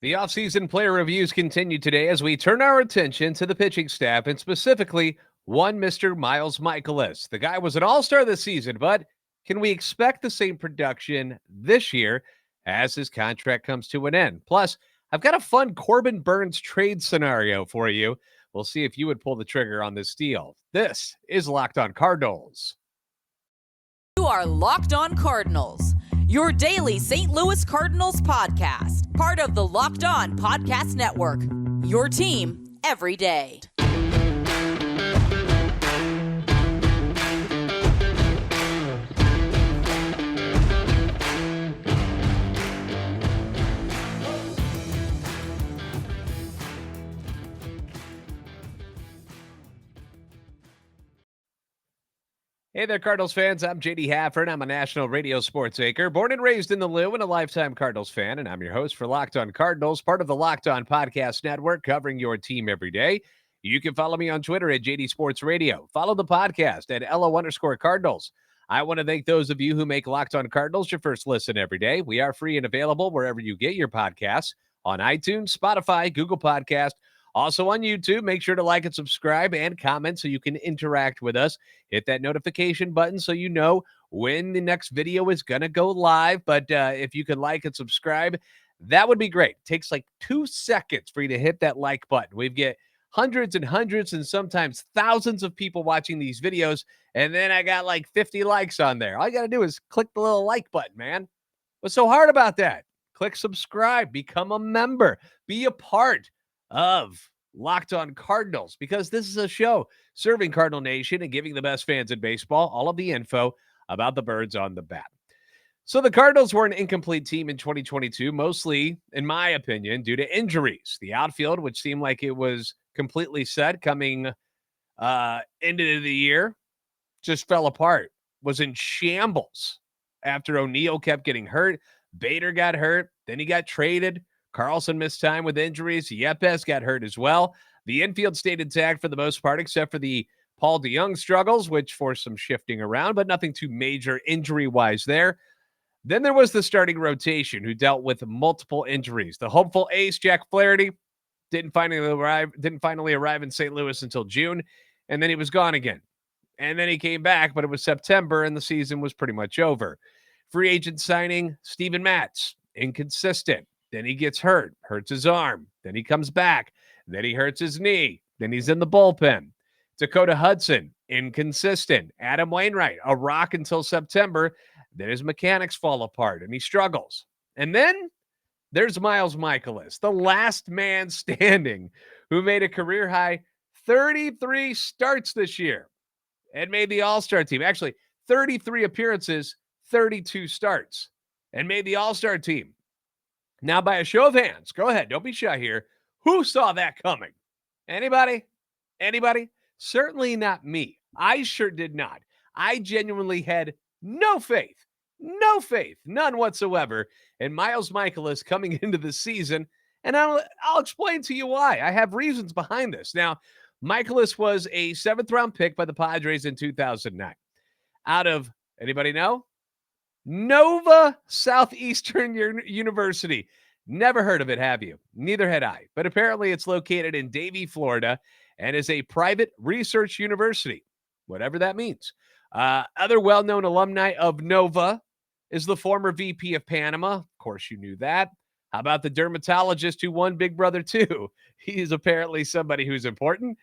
The offseason player reviews continue today as we turn our attention to the pitching staff and specifically one Mr. Miles Mikolas. The guy was an all-star this season, but can we expect the same production this year as his contract comes to an end? Plus, I've got a fun Corbin Burns trade scenario for you. We'll see if you would pull the trigger on this deal. This is Locked On Cardinals. You are Locked On Cardinals, your daily St. Louis Cardinals podcast, part of the Locked On Podcast Network, your team every day. Hey there, Cardinals fans. I'm JD Hafford. I'm a national radio sports anchor, born and raised in the Lou and a lifetime Cardinals fan, and I'm your host for Locked On Cardinals, part of the Locked On Podcast Network, covering your team every day. You can follow me on Twitter at JD Sports Radio. Follow the podcast at LO_Cardinals. I want to thank those of you who make Locked On Cardinals your first listen every day. We are free and available wherever you get your podcasts, on iTunes, Spotify, Google Podcast, also on YouTube. Make sure to like and subscribe and comment so you can interact with us. Hit that notification button so you know when the next video is going to go live. But if you can like and subscribe, that would be great. It takes like 2 seconds for you to hit that like button. We get hundreds and sometimes thousands of people watching these videos. And then I got like 50 likes on there. All you got to do is click the little like button, man. What's so hard about that? Click subscribe, become a member, be a part of Locked On Cardinals, because this is a show serving Cardinal Nation and giving the best fans in baseball all of the info about the birds on the bat. So the Cardinals were an incomplete team in 2022, mostly, in my opinion, due to injuries. The outfield, which seemed like it was completely set coming into the year, just fell apart, was in shambles after O'Neill kept getting hurt. Bader got hurt, then he got traded. Carlson missed time with injuries. Yepes got hurt as well. The infield stayed intact for the most part, except for the Paul DeJong struggles, which forced some shifting around, but nothing too major injury-wise there. Then there was the starting rotation, who dealt with multiple injuries. The hopeful ace, Jack Flaherty, didn't finally arrive in St. Louis until June, and then he was gone again. And then he came back, but it was September, and the season was pretty much over. Free agent signing, Steven Matz, inconsistent. Then he gets hurts his arm. Then he comes back. Then he hurts his knee. Then he's in the bullpen. Dakota Hudson, inconsistent. Adam Wainwright, a rock until September. Then his mechanics fall apart and he struggles. And then there's Miles Mikolas, the last man standing, who made a career-high 33 starts this year and made the All-Star team. Actually, 33 appearances, 32 starts, and made the All-Star team. Now, by a show of hands, go ahead, don't be shy here. Who saw that coming? Anybody? Anybody? Certainly not me. I sure did not. I genuinely had no faith, none whatsoever in Miles Mikolas coming into the season, and I'll explain to you why. I have reasons behind this. Now, Mikolas was a 7th-round pick by the Padres in 2009. Out of, anybody know? Nova Southeastern University. Never heard of it, have you? Neither had I. But apparently it's located in Davie, Florida, and is a private research university, whatever that means. Other well-known alumni of Nova is the former VP of Panama. Of course, you knew that. How about the dermatologist who won Big Brother 2? He's apparently somebody who's important.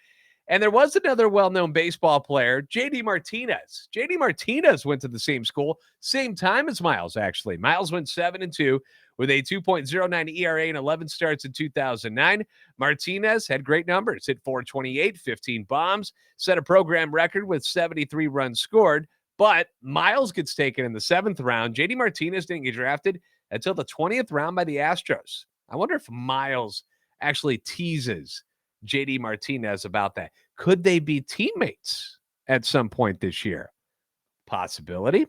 And there was another well-known baseball player, J.D. Martinez. J.D. Martinez went to the same school, same time as Miles, actually. Miles went 7-2 with a 2.09 ERA and 11 starts in 2009. Martinez had great numbers, hit .428, 15 bombs, set a program record with 73 runs scored. But Miles gets taken in the 7th round. J.D. Martinez didn't get drafted until the 20th round by the Astros. I wonder if Miles actually teases J.D. Martinez about that. Could they be teammates at some point this year? Possibility.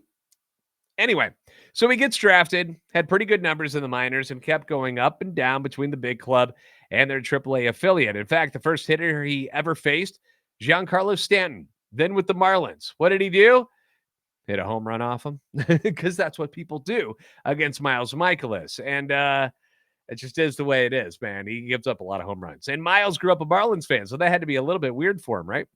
Anyway, so he gets drafted, had pretty good numbers in the minors, and kept going up and down between the big club and their AAA affiliate. In fact, the first hitter he ever faced, Giancarlo Stanton, then with the Marlins. What did he do? Hit a home run off him, because that's what people do against Miles Mikolas. And It just is the way it is, man. He gives up a lot of home runs. And Miles grew up a Marlins fan, so that had to be a little bit weird for him, right?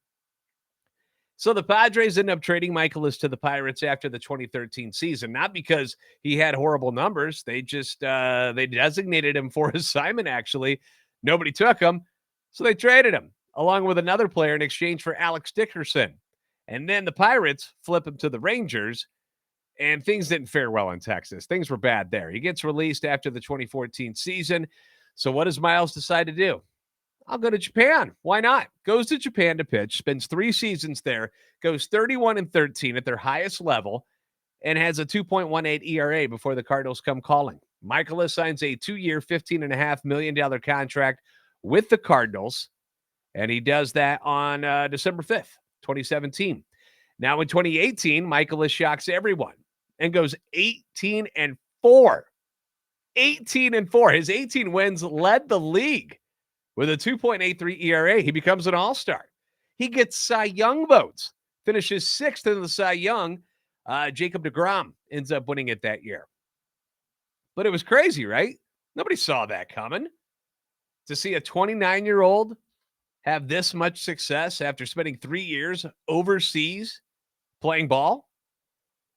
So the Padres ended up trading Mikolas to the Pirates after the 2013 season, not because he had horrible numbers. They just they designated him for assignment, actually. Nobody took him, so they traded him, along with another player in exchange for Alex Dickerson. And then the Pirates flip him to the Rangers, and things didn't fare well in Texas. Things were bad there. He gets released after the 2014 season. So what does Miles decide to do? I'll go to Japan. Why not? Goes to Japan to pitch, spends 3 seasons there, goes 31-13 at their highest level, and has a 2.18 ERA before the Cardinals come calling. Mikolas signs a 2-year, $15.5 million contract with the Cardinals, and he does that on December 5th, 2017. Now in 2018, Mikolas shocks everyone and goes 18-4. 18-4. His 18 wins led the league. With a 2.83 ERA, he becomes an all-star. He gets Cy Young votes, finishes 6th in the Cy Young. Jacob deGrom ends up winning it that year. But it was crazy, right? Nobody saw that coming. To see a 29-year-old have this much success after spending 3 years overseas playing ball.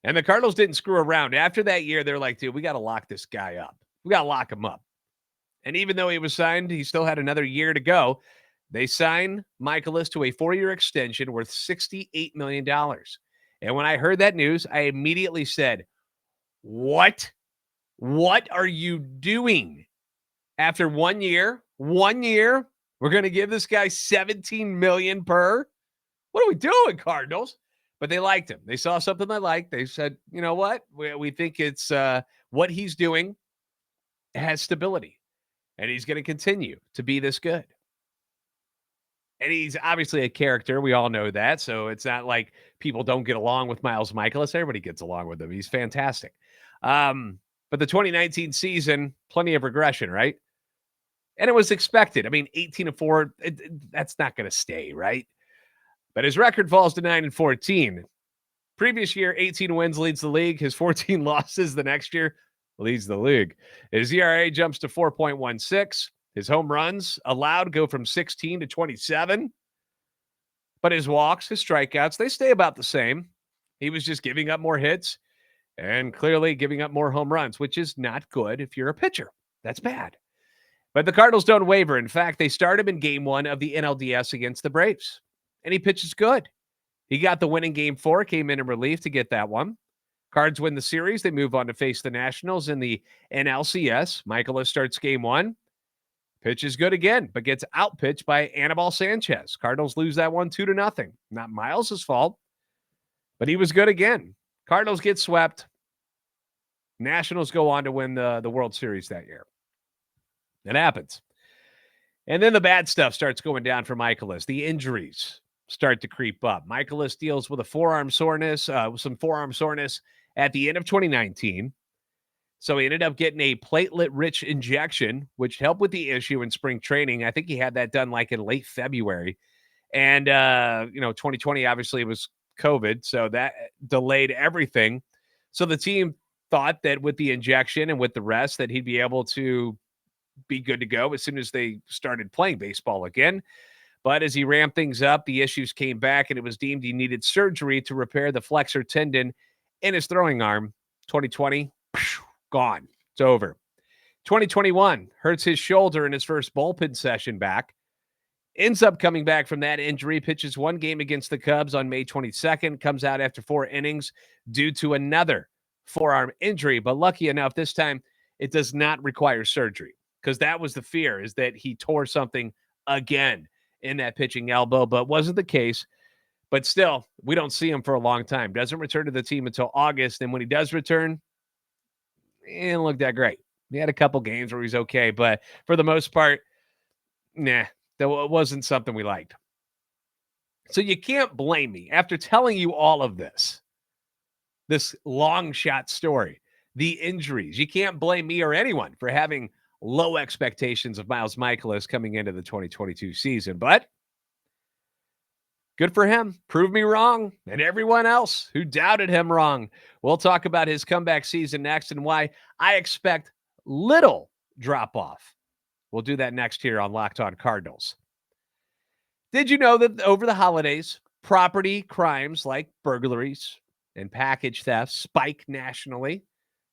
And the Cardinals didn't screw around. After that year, they're like, dude, we got to lock this guy up. We got to lock him up. And even though he was signed, he still had another year to go. They signed Mikolas to a 4-year extension worth $68 million. And when I heard that news, I immediately said, what? What are you doing? After 1 year, we're going to give this guy $17 million per? What are we doing, Cardinals? But they liked him. They saw something they liked. They said, you know what? We think it's what he's doing has stability. And he's going to continue to be this good. And he's obviously a character. We all know that. So it's not like people don't get along with Miles Mikolas. Everybody gets along with him. He's fantastic. But the 2019 season, plenty of regression, right? And it was expected. I mean, 18-4, that's not going to stay, right? But his record falls to 9-14. Previous year, 18 wins leads the league. His 14 losses the next year leads the league. His ERA jumps to 4.16. His home runs allowed go from 16 to 27. But his walks, his strikeouts, they stay about the same. He was just giving up more hits and clearly giving up more home runs, which is not good if you're a pitcher. That's bad. But the Cardinals don't waver. In fact, they start him in Game 1 of the NLDS against the Braves. And he pitches good. He got the win in Game 4, came in relief to get that one. Cards win the series. They move on to face the Nationals in the NLCS. Mikolas starts Game 1. Pitches good again, but gets outpitched by Anibal Sanchez. Cardinals lose that one 2-0. Not Miles' fault, but he was good again. Cardinals get swept. Nationals go on to win the World Series that year. It happens. And then the bad stuff starts going down for Mikolas. The injuries start to creep up. Mikolas deals with a forearm soreness, some forearm soreness at the end of 2019. So he ended up getting a platelet-rich injection, which helped with the issue in spring training. I think he had that done like in late February. And, 2020 obviously was COVID, so that delayed everything. So the team thought that with the injection and with the rest that he'd be able to be good to go as soon as they started playing baseball again. But as he ramped things up, the issues came back, and it was deemed he needed surgery to repair the flexor tendon in his throwing arm. 2020, gone. It's over. 2021, hurts his shoulder in his first bullpen session back. Ends up coming back from that injury, pitches one game against the Cubs on May 22nd, comes out after 4 innings due to another forearm injury. But lucky enough, this time it does not require surgery, because that was the fear, is that he tore something again in that pitching elbow, but wasn't the case. But still, we don't see him for a long time. Doesn't return to the team until August, and when he does return, it didn't look that great. He had a couple games where he's okay, but for the most part, that wasn't something we liked. So you can't blame me after telling you all of this long shot story, the injuries. You can't blame me or anyone for having low expectations of Miles Mikolas coming into the 2022 season, but good for him. Prove me wrong, and everyone else who doubted him wrong. We'll talk about his comeback season next and why I expect little drop off. We'll do that next here on Locked On Cardinals. Did you know that over the holidays, property crimes like burglaries and package thefts spike nationally?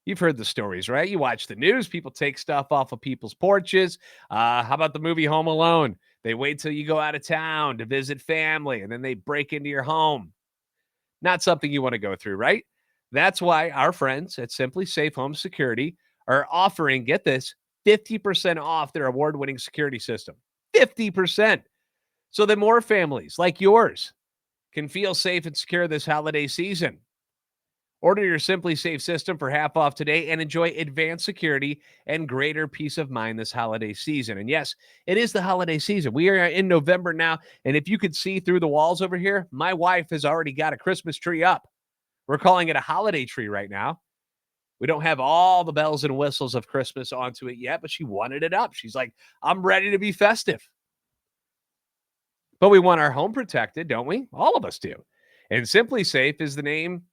You've heard the stories, right? You watch the news, people take stuff off of people's porches. How about the movie Home Alone? They wait till you go out of town to visit family, and then they break into your home. Not something you want to go through, right? That's why our friends at SimpliSafe Home Security are offering, get this, 50% off their award-winning security system. 50%. So that more families like yours can feel safe and secure this holiday season. Order your SimpliSafe system for half off today and enjoy advanced security and greater peace of mind this holiday season. And yes, it is the holiday season. We are in November now, and if you could see through the walls over here, my wife has already got a Christmas tree up. We're calling it a holiday tree right now. We don't have all the bells and whistles of Christmas onto it yet, but she wanted it up. She's like, I'm ready to be festive. But we want our home protected, don't we? All of us do. And SimpliSafe is the name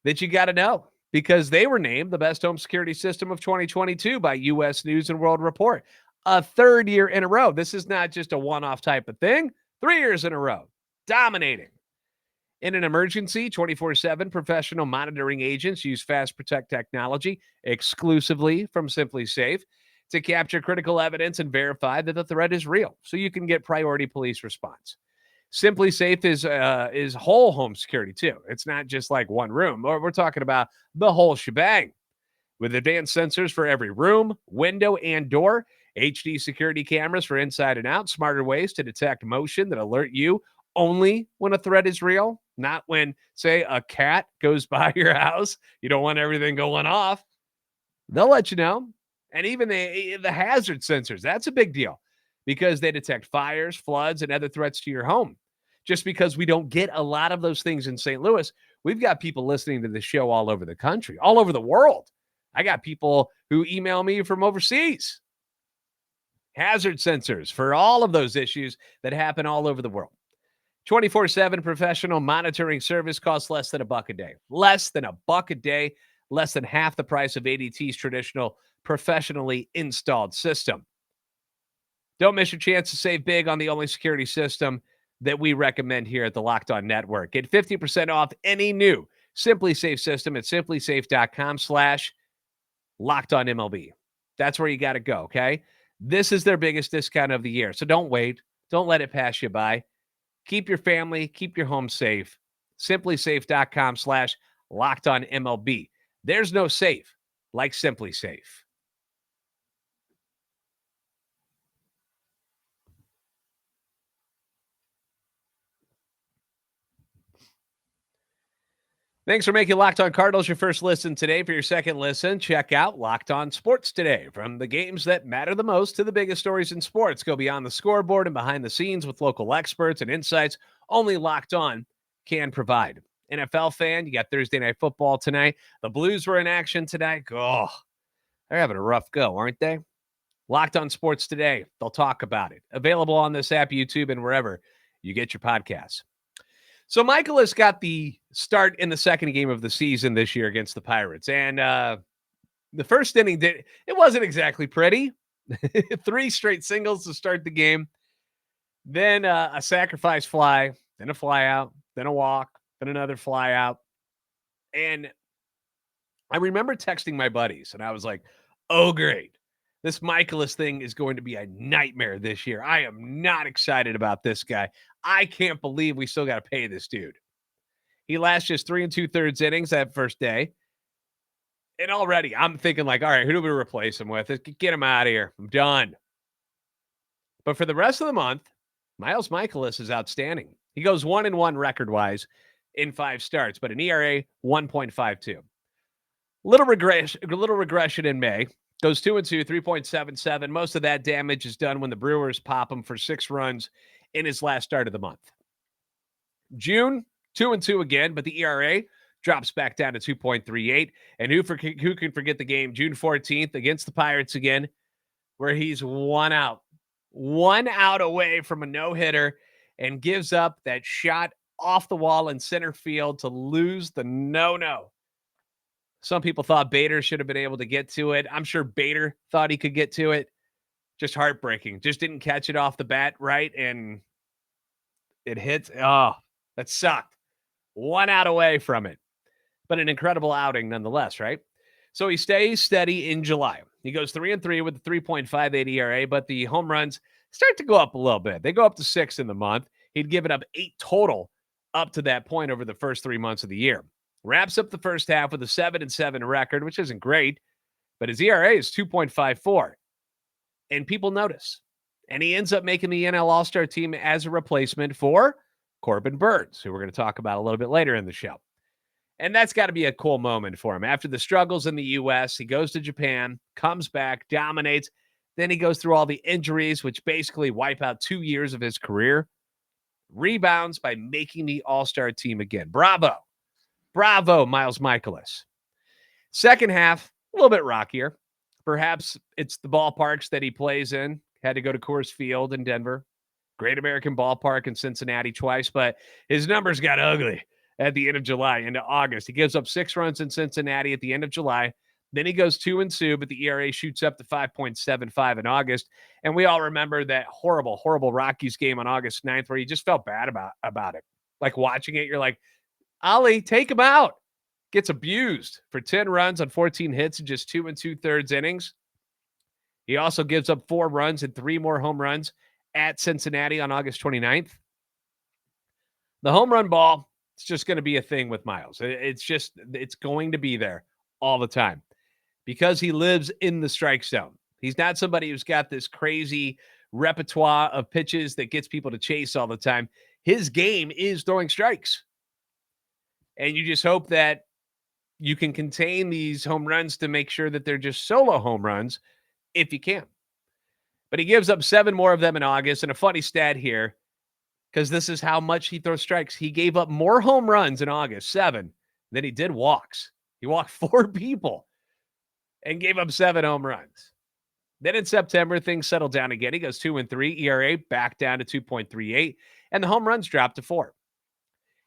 that you got to know because they were named the best home security system of 2022 by U.S. News and World Report. A third year in a row. This is not just a one-off type of thing. 3 years in a row. Dominating. In an emergency, 24/7 professional monitoring agents use Fast Protect technology exclusively from SimpliSafe to capture critical evidence and verify that the threat is real so you can get priority police response. SimpliSafe is whole home security too. It's not just like one room. We're talking about the whole shebang with advanced sensors for every room, window, and door, HD security cameras for inside and out, smarter ways to detect motion that alert you only when a threat is real, not when, say, a cat goes by your house. You don't want everything going off. They'll let you know. And even the hazard sensors, that's a big deal because they detect fires, floods, and other threats to your home. Just because we don't get a lot of those things in St. Louis, we've got people listening to the show all over the country, all over the world. I got people who email me from overseas. Hazard sensors for all of those issues that happen all over the world. 24/7 professional monitoring service costs less than $1 a day. Less than $1 a day, less than half the price of ADT's traditional professionally installed system. Don't miss your chance to save big on the only security system that we recommend here at the Locked On Network. Get 50% off any new SimpliSafe system at simplisafe.com/LockedOnMLB. That's where you got to go, okay? This is their biggest discount of the year. So don't wait. Don't let it pass you by. Keep your family, keep your home safe. SimpliSafe.com/LockedOnMLB. There's no safe like SimpliSafe. Thanks for making Locked On Cardinals your first listen today. For your second listen, check out Locked On Sports Today. From the games that matter the most to the biggest stories in sports, go beyond the scoreboard and behind the scenes with local experts and insights only Locked On can provide. NFL fan, you got Thursday Night Football tonight. The Blues were in action tonight. Oh, they're having a rough go, aren't they? Locked On Sports Today. They'll talk about it. Available on this app, YouTube, and wherever you get your podcasts. So Mikolas got the start in the second game of the season this year against the Pirates. And the first inning, it wasn't exactly pretty. 3 straight singles to start the game. Then a sacrifice fly, then a fly out, then a walk, then another fly out. And I remember texting my buddies, and I was like, oh, great. This Mikolas thing is going to be a nightmare this year. I am not excited about this guy. I can't believe we still got to pay this dude. He lasts just 3 2/3 innings that first day. And already I'm thinking like, all right, who do we replace him with? Get him out of here. I'm done. But for the rest of the month, Miles Mikolas is outstanding. He goes 1-1 record-wise in 5 starts, but an ERA 1.52. Little regression in May. Goes 2-2, 3.77. Most of that damage is done when the Brewers pop him for 6 runs in his last start of the month. June, 2-2 again, but the ERA drops back down to 2.38. And who can forget the game June 14th against the Pirates again, where he's 1 out away from a no-hitter and gives up that shot off the wall in center field to lose the no-no. Some people thought Bader should have been able to get to it. I'm sure Bader thought he could get to it. Just heartbreaking. Just didn't catch it off the bat right, and it hits. Oh, that sucked. 1 out away from it. But an incredible outing nonetheless, right? So he stays steady in July. He goes 3-3 with a 3.58 ERA, but the home runs start to go up a little bit. They go up to 6 in the month. He'd given up 8 total up to that point over the first 3 months of the year. Wraps up the first half with a 7-7 record, which isn't great, but his ERA is 2.54. And people notice. And he ends up making the NL All-Star team as a replacement for Corbin Burns, who we're going to talk about a little bit later in the show. And that's got to be a cool moment for him. After the struggles in the U.S., he goes to Japan, comes back, dominates. Then he goes through all the injuries, which basically wipe out 2 years of his career. Rebounds by making the All-Star team again. Bravo. Bravo, Miles Mikolas. Second half, a little bit rockier. Perhaps it's the ballparks that he plays in. Had to go to Coors Field in Denver. Great American Ballpark in Cincinnati twice, but his numbers got ugly at the end of July into August. He gives up 6 runs in Cincinnati at the end of July. Then he goes 2-2, but the ERA shoots up to 5.75 in August. And we all remember that horrible, horrible Rockies game on August 9th where you just felt bad about it. Like watching it, you're like, Ollie, take him out. Gets abused for 10 runs on 14 hits in just 2 2/3 innings. He also gives up 4 runs and 3 more home runs at Cincinnati on August 29th. The home run ball, it's just going to be a thing with Miles. It's going to be there all the time because he lives in the strike zone. He's not somebody who's got this crazy repertoire of pitches that gets people to chase all the time. His game is throwing strikes. And you just hope that you can contain these home runs to make sure that they're just solo home runs if you can. But he gives up 7 more of them in August. And a funny stat here, because this is how much he throws strikes. He gave up more home runs in August, 7, than he did walks. He walked 4 people and gave up 7 home runs. Then in September, things settle down again. He goes 2-3, ERA back down to 2.38, and the home runs drop to 4.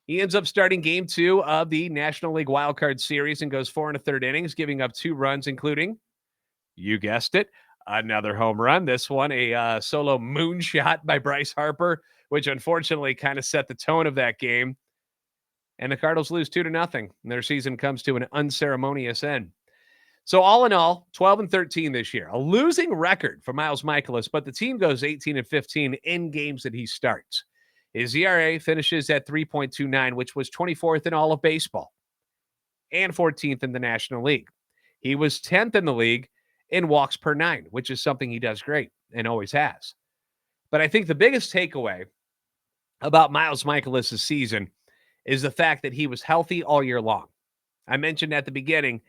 He ends up starting game 2 of the National League Wildcard Series and goes 4 1/3 innings, giving up 2 runs, including, you guessed it, another home run. This one, a solo moonshot by Bryce Harper, which unfortunately kind of set the tone of that game. And the Cardinals lose 2-0, and their season comes to an unceremonious end. So all in all, 12-13 this year. A losing record for Miles Mikolas, but the team goes 18-15 in games that he starts. His ERA finishes at 3.29, which was 24th in all of baseball and 14th in the National League. He was 10th in the league in walks per 9, which is something he does great and always has. But I think the biggest takeaway about Miles Mikolas' season is the fact that he was healthy all year long. I mentioned at the beginning,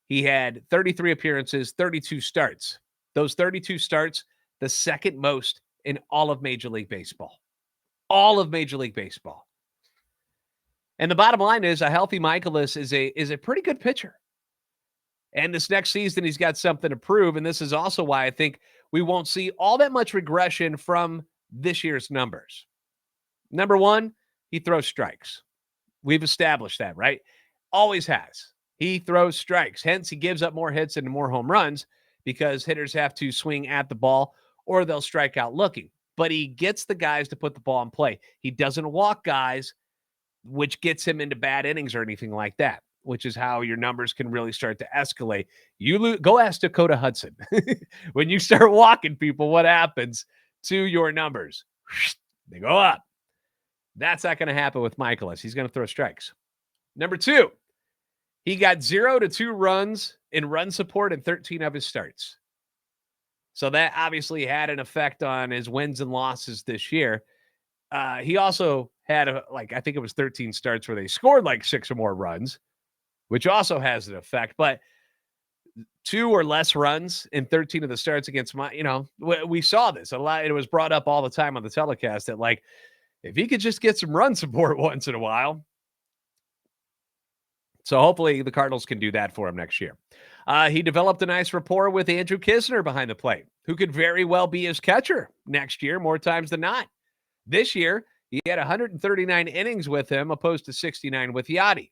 he had 33 appearances, 32 starts. Those 32 starts, the second most in all of Major League Baseball. All of Major League Baseball. And the bottom line is a healthy Mikolas is a pretty good pitcher. And this next season, he's got something to prove. And this is also why I think we won't see all that much regression from this year's numbers. Number one, he throws strikes. We've established that, right? Always has. He throws strikes. Hence, he gives up more hits and more home runs because hitters have to swing at the ball or they'll strike out looking. But he gets the guys to put the ball in play. He doesn't walk guys, which gets him into bad innings or anything like that, which is how your numbers can really start to escalate. Go ask Dakota Hudson. When you start walking people, what happens to your numbers? They go up. That's not going to happen with Mikolas. He's going to throw strikes. Number 2, he got 0 to 2 runs in run support in 13 of his starts. So that obviously had an effect on his wins and losses this year. He also had, I think it was 13 starts where they scored 6 or more runs, which also has an effect. But 2 or less runs in 13 of the starts against we saw this a lot. It was brought up all the time on the telecast that if he could just get some run support once in a while. So hopefully the Cardinals can do that for him next year. He developed a nice rapport with Andrew Kisner behind the plate, who could very well be his catcher next year more times than not. This year, he had 139 innings with him, opposed to 69 with Yachty.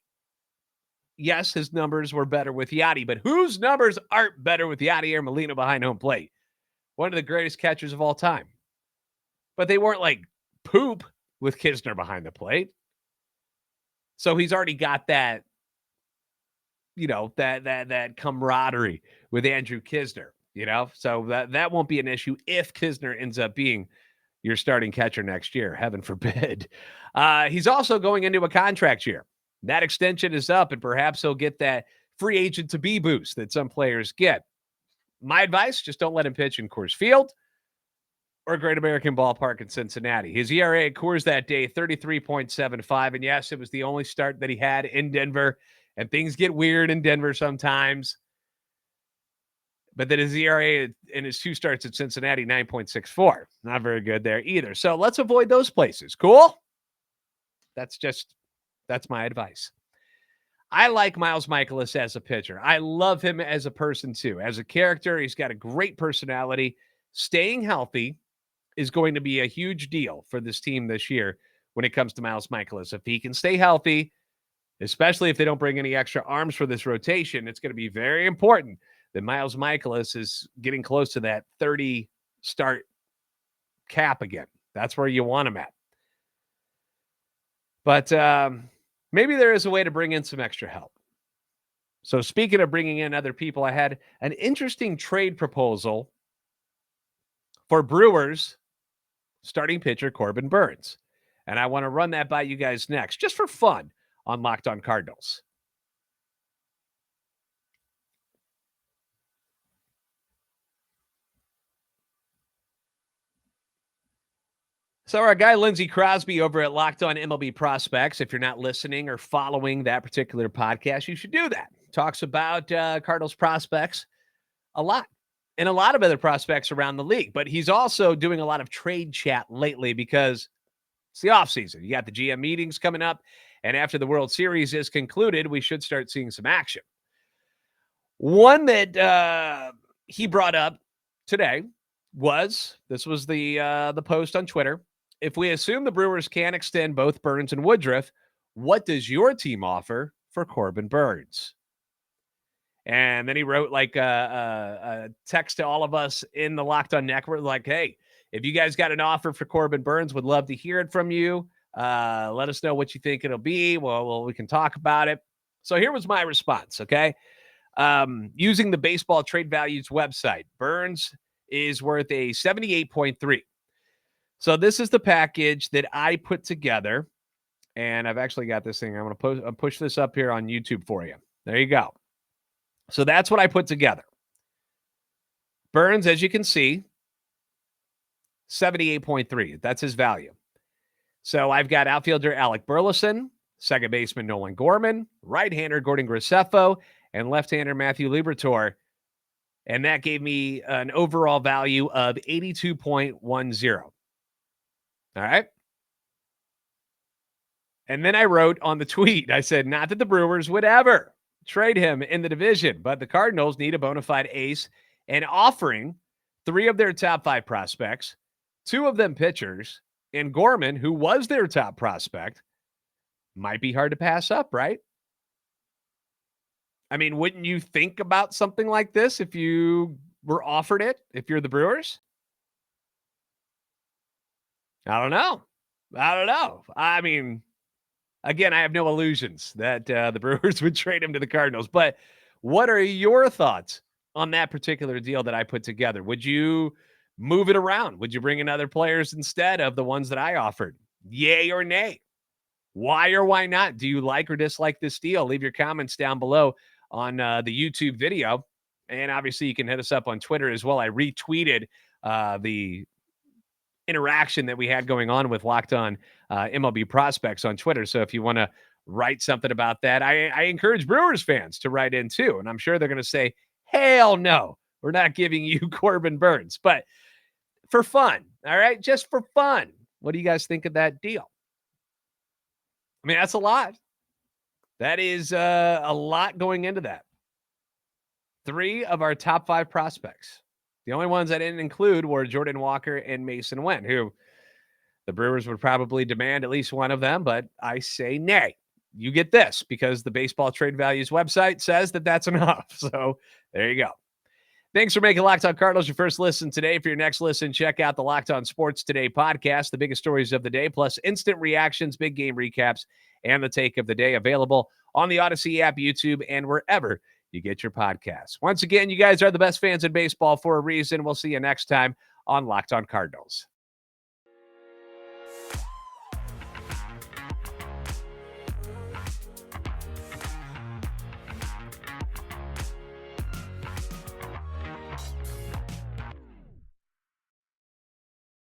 yes, his numbers were better with Yadi, but whose numbers aren't better with Yadier Molina behind home plate? One of the greatest catchers of all time. But they weren't like poop with Kisner behind the plate. So he's already got that, that camaraderie with Andrew Kisner, So that won't be an issue if Kisner ends up being your starting catcher next year. Heaven forbid. He's also going into a contract year. That extension is up, and perhaps he'll get that free agent to be boost that some players get. My advice, just don't let him pitch in Coors Field or Great American Ballpark in Cincinnati. His ERA at Coors that day, 33.75. And yes, it was the only start that he had in Denver. And things get weird in Denver sometimes. But then his ERA in his 2 starts at Cincinnati, 9.64. Not very good there either. So let's avoid those places. Cool? That's my advice. I like Miles Mikolas as a pitcher. I love him as a person too. As a character, he's got a great personality. Staying healthy is going to be a huge deal for this team this year when it comes to Miles Mikolas. If he can stay healthy, especially if they don't bring any extra arms for this rotation, it's going to be very important that Miles Mikolas is getting close to that 30 start cap again. That's where you want him at. But maybe there is a way to bring in some extra help. So speaking of bringing in other people, I had an interesting trade proposal for Brewers starting pitcher Corbin Burnes. And I want to run that by you guys next, just for fun on Locked On Cardinals. So our guy Lindsey Crosby over at Locked On MLB Prospects, if you're not listening or following that particular podcast, you should do that. Talks about Cardinals prospects a lot and a lot of other prospects around the league. But he's also doing a lot of trade chat lately because it's the offseason. You got the GM meetings coming up, and after the World Series is concluded, we should start seeing some action. One that he brought up today was the post on Twitter. If we assume the Brewers can extend both Burnes and Woodruff, what does your team offer for Corbin Burnes? And then he wrote like a text to all of us in the Locked On Network, like, hey, if you guys got an offer for Corbin Burnes, would love to hear it from you. Let us know what you think it'll be. Well, we can talk about it. So here was my response, okay? Using the Baseball Trade Values website, Burnes is worth a 78.3. So this is the package that I put together, and I've actually got this thing. I'm going to push this up here on YouTube for you. There you go. So that's what I put together. Burnes, as you can see, 78.3. That's his value. So I've got outfielder Alec Burleson, second baseman Nolan Gorman, right-hander Gordon Graceffo, and left-hander Matthew Liberatore. And that gave me an overall value of 82.10. All right. And then I wrote on the tweet, I said, not that the Brewers would ever trade him in the division, but the Cardinals need a bona fide ace, and offering 3 of their top 5 prospects, 2 of them pitchers, and Gorman, who was their top prospect, might be hard to pass up, right? I mean, wouldn't you think about something like this if you were offered it, if you're the Brewers? I don't know. I mean, again, I have no illusions that the Brewers would trade him to the Cardinals. But what are your thoughts on that particular deal that I put together? Would you move it around? Would you bring in other players instead of the ones that I offered? Yay or nay? Why or why not? Do you like or dislike this deal? Leave your comments down below on the YouTube video. And obviously, you can hit us up on Twitter as well. I retweeted the interaction that we had going on with Locked On MLB Prospects on Twitter. So if you want to write something about that, I encourage Brewers fans to write in too. And I'm sure they're going to say, hell no, we're not giving you Corbin Burnes. But for fun, all right, just for fun, what do you guys think of that deal? I mean, that's a lot. That is a lot going into that. 3 of our top 5 prospects. The only ones I didn't include were Jordan Walker and Mason Wynn, who the Brewers would probably demand at least one of them, but I say nay. you get this because the Baseball Trade Values website says that that's enough. So there you go. Thanks for making Locked On Cardinals your first listen today. For your next listen, check out the Locked On Sports Today podcast, the biggest stories of the day, plus instant reactions, big game recaps, and the take of the day, available on the Odyssey app, YouTube, and wherever you get your podcasts. Once again, you guys are the best fans in baseball for a reason. We'll see you next time on Locked On Cardinals.